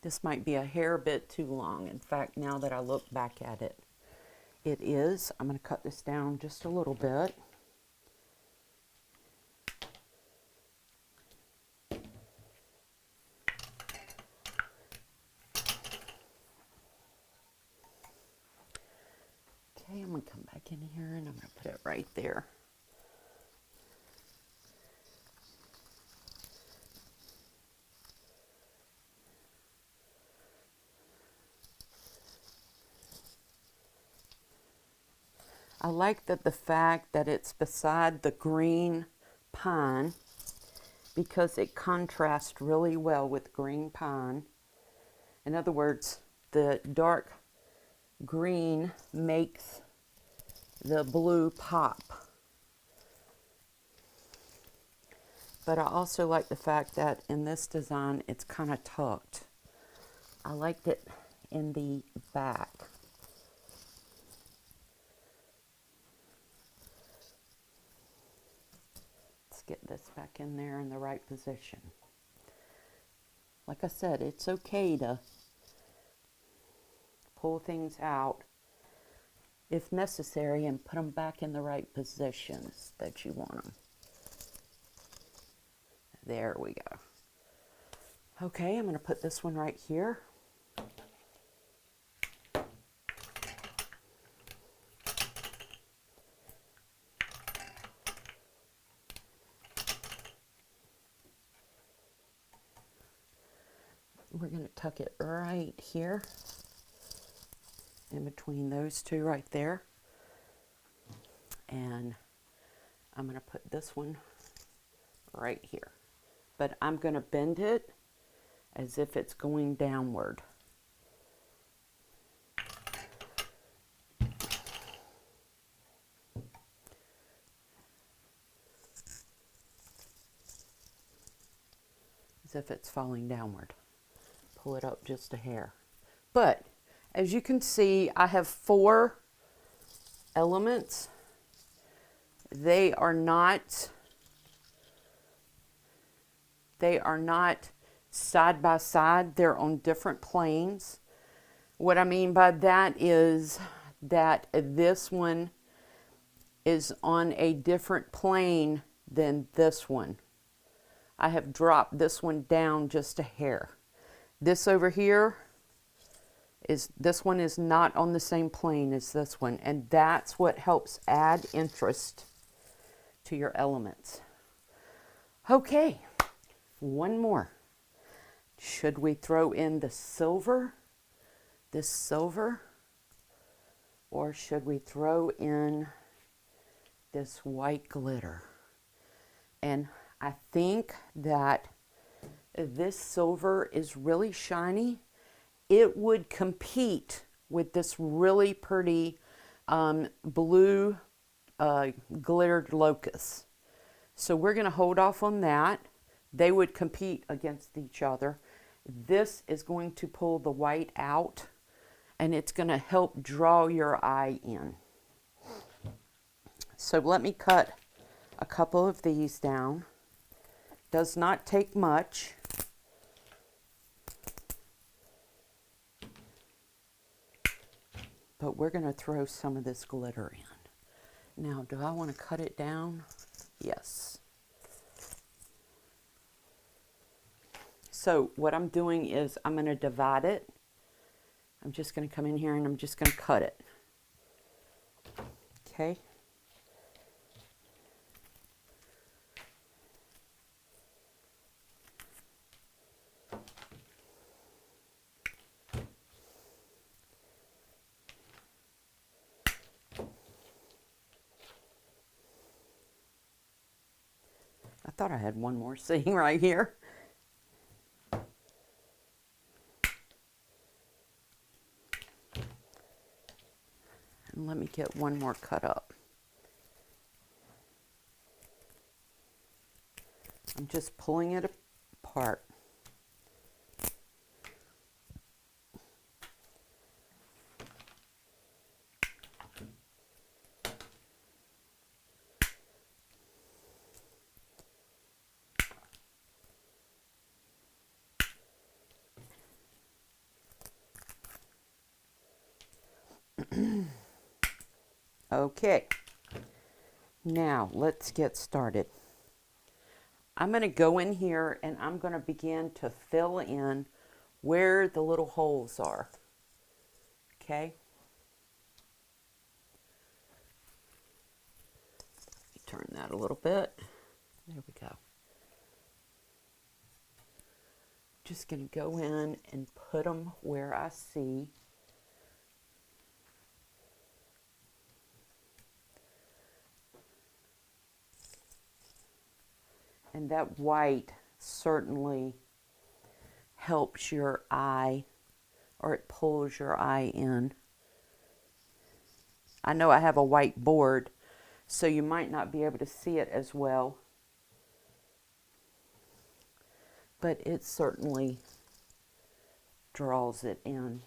This might be a hair bit too long. In fact, now that I look back at it, it is. I'm going to cut this down just a little bit. Okay, I'm going to come back in here and I'm going to put it right there. I like that the fact that it's beside the green pine because it contrasts really well with green pine. In other words, the dark green makes the blue pop. But I also like the fact that in this design it's kind of tucked. I liked it in the back. Get this back in there in the right position. Like I said, it's okay to pull things out if necessary and put them back in the right positions that you want them. There we go. Okay, I'm going to put this one right here. We're going to tuck it right here in between those two right there. And I'm going to put this one right here. but I'm going to bend it as if it's going downward. As if it's falling downward. Pull it up just a hair. But as you can see, I have 4 elements. They are not side by side. They're on different planes. What I mean by that is that this one is on a different plane than this one. I have dropped this one down just a hair. This over here this one is not on the same plane as this one, and that's what helps add interest to your elements. Okay, one more. Should we throw in the silver, this silver, or should we throw in this white glitter? And I think that this silver is really shiny. It would compete with this really pretty blue glittered locust. So we're going to hold off on that. They would compete against each other. This is going to pull the white out, and it's going to help draw your eye in. So let me cut a couple of these down. Does not take much. But we're going to throw some of this glitter in. Now, do I want to cut it down? Yes. So what I'm doing is I'm going to divide it. I'm just going to come in here and I'm just going to cut it. Okay. I thought I had one more sitting right here. And let me get one more cut up. I'm just pulling it apart. Okay, now let's get started. I'm going to go in here and I'm going to begin to fill in where the little holes are. Okay. Turn that a little bit. There we go. Just going to go in and put them where I see. And that white certainly helps your eye, or it pulls your eye in. I know I have a white board, so you might not be able to see it as well. But it certainly draws it in.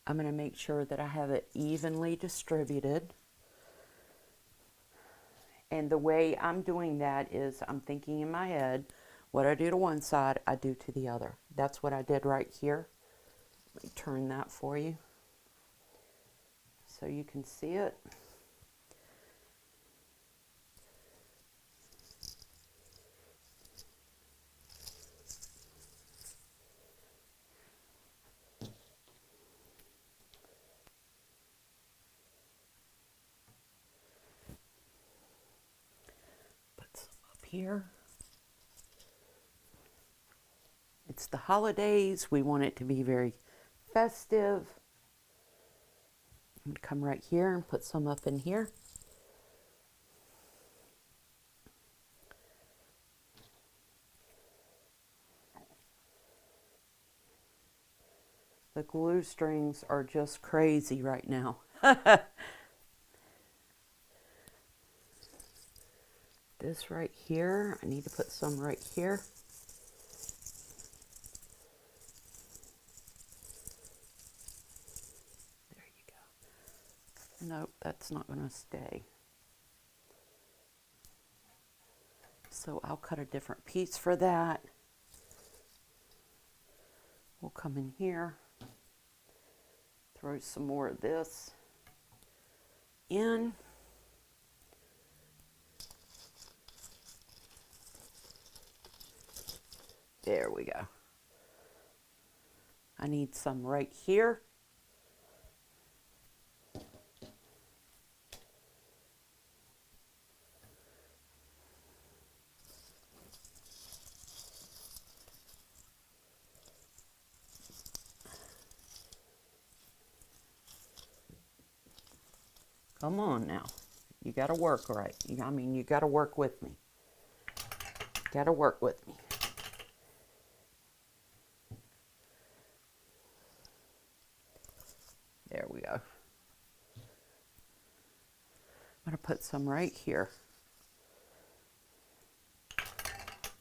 I'm going to make sure that I have it evenly distributed. And the way I'm doing that is I'm thinking in my head, what I do to one side, I do to the other. That's what I did right here. Let me turn that for you so you can see it. Here. It's the holidays. We want it to be very festive. I'm going to come right here and put some up in here. The glue strings are just crazy right now. This right here, I need to put some right here. There you go. Nope, that's not going to stay. So I'll cut a different piece for that. We'll come in here, throw some more of this in. There we go. I need some right here. Come on now. You got to work right. I mean, you got to work with me. Got to work with me. There we go. I'm going to put some right here.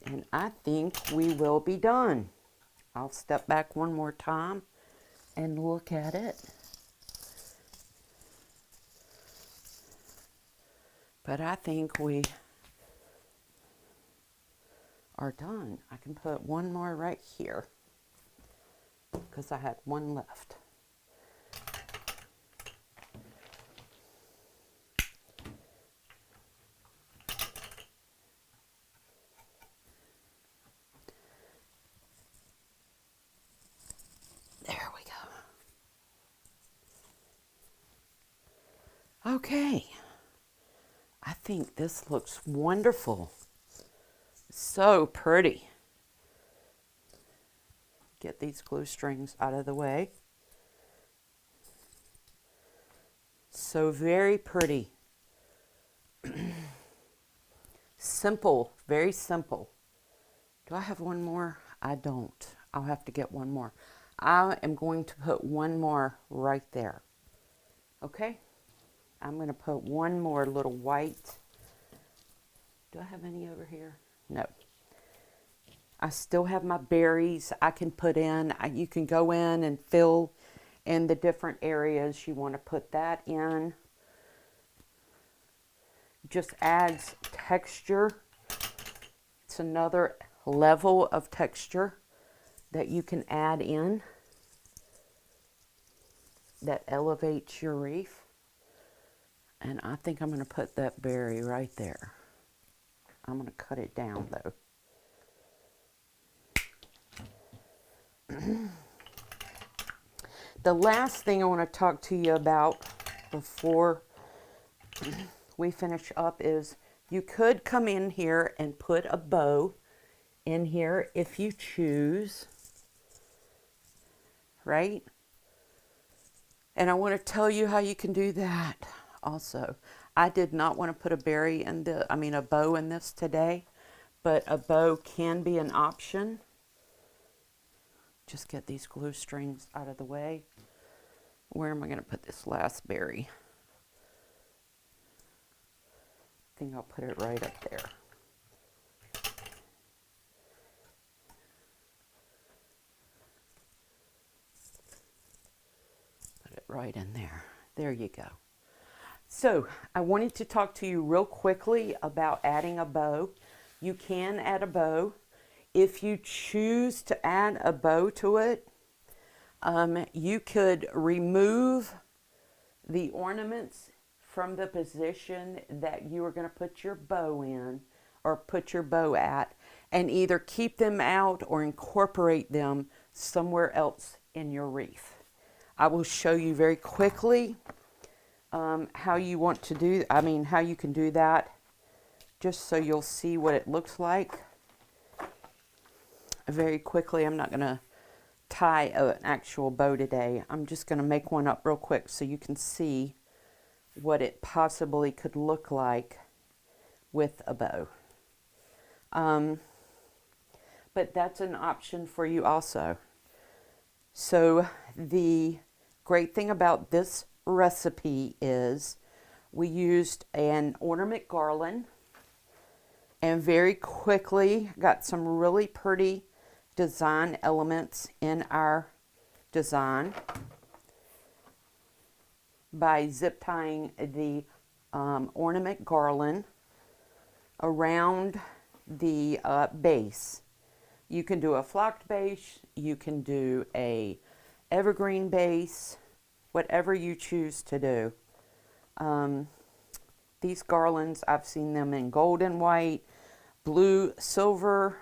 And I think we will be done. I'll step back one more time and look at it. But I think we are done. I can put one more right here because I had one left. There we go. Okay. I think this looks wonderful. So pretty. Get these glue strings out of the way. So very pretty. Simple, very simple. Do I have one more? I don't. I'll have to get one more. I am going to put one more right there. Okay? I'm going to put one more little white. Do I have any over here? No. I still have my berries I can put in. You can go in and fill in the different areas you want to put that in. Just adds texture. It's another level of texture that you can add in that elevates your wreath. And I think I'm going to put that berry right there. I'm going to cut it down though. The last thing I want to talk to you about before we finish up is you could come in here and put a bow in here if you choose, right? And I want to tell you how you can do that also. I did not want to put a berry in a bow in this today, but a bow can be an option. Just get these glue strings out of the way. Where am I going to put this last berry? I think I'll put it right up there. Put it right in there. There you go. So I wanted to talk to you real quickly about adding a bow. You can add a bow. If you choose to add a bow to it, you could remove the ornaments from the position that you are going to put your bow in or put your bow at, and either keep them out or incorporate them somewhere else in your wreath. I will show you very quickly how you want to do, how you can do that, just so you'll see what it looks like. Very quickly, I'm not going to tie an actual bow today. I'm just going to make one up real quick so you can see what it possibly could look like with a bow. But that's an option for you also. So the great thing about this recipe is we used an ornament garland and very quickly got some really pretty design elements in our design by zip tying the ornament garland around the base. You can do a flocked base, you can do a evergreen base, whatever you choose to do. These garlands, I've seen them in gold and white, blue, silver.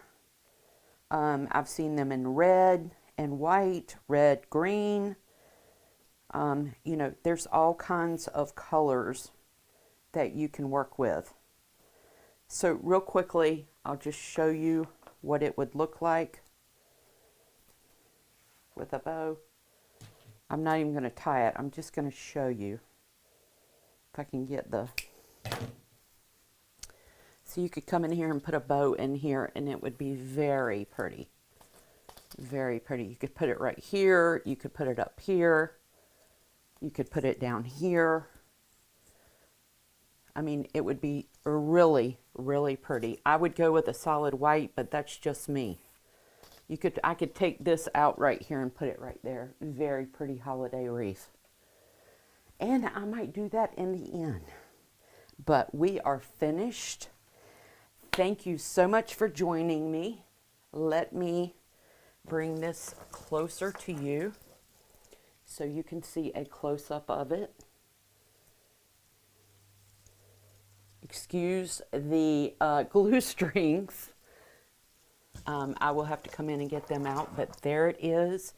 I've seen them in red and white, red, green. You know, there's all kinds of colors that you can work with. So real quickly, I'll just show you what it would look like with a bow. I'm not even going to tie it. I'm just going to show you if I can get the... So you could come in here and put a bow in here and it would be very pretty. Very pretty. You could put it right here. You could put it up here. You could put it down here. I mean, it would be really, really pretty. I would go with a solid white, but that's just me. I could take this out right here and put it right there. Very pretty holiday wreath. And I might do that in the end. But we are finished. Thank you so much for joining me. Let me bring this closer to you so you can see a close-up of it. Excuse the glue strings. I will have to come in and get them out, but there it is.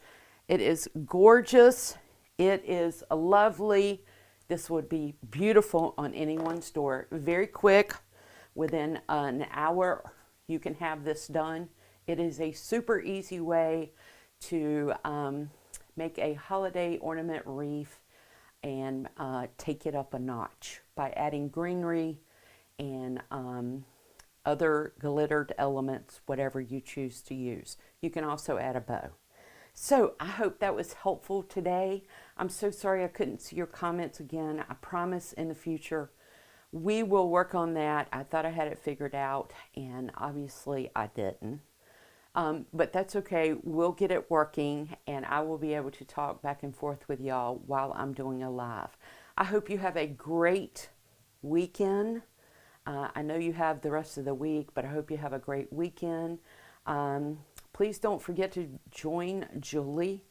It is gorgeous. It is lovely. This would be beautiful on anyone's door. Very quick. Within an hour, you can have this done. It is a super easy way to make a holiday ornament wreath and take it up a notch by adding greenery and other glittered elements, whatever you choose to use. You can also add a bow. So I hope that was helpful today. I'm so sorry I couldn't see your comments again. I promise in the future we will work on that. I thought I had it figured out, and obviously I didn't. But that's okay. We'll get it working, and I will be able to talk back and forth with y'all while I'm doing a live. I hope you have a great weekend. I know you have the rest of the week, but I hope you have a great weekend. Please don't forget to join Julie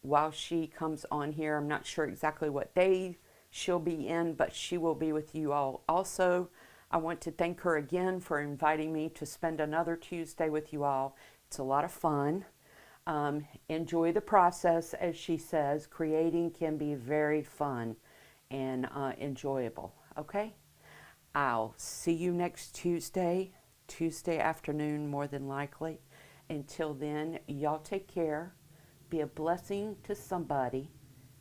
while she comes on here. I'm not sure exactly what day she'll be in, but she will be with you all also. I want to thank her again for inviting me to spend another Tuesday with you all. It's a lot of fun. Enjoy the process, as she says. Creating can be very fun and enjoyable. Okay? I'll see you next Tuesday afternoon, more than likely. Until then, y'all take care. Be a blessing to somebody,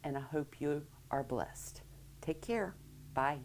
and I hope you are blessed. Take care. Bye.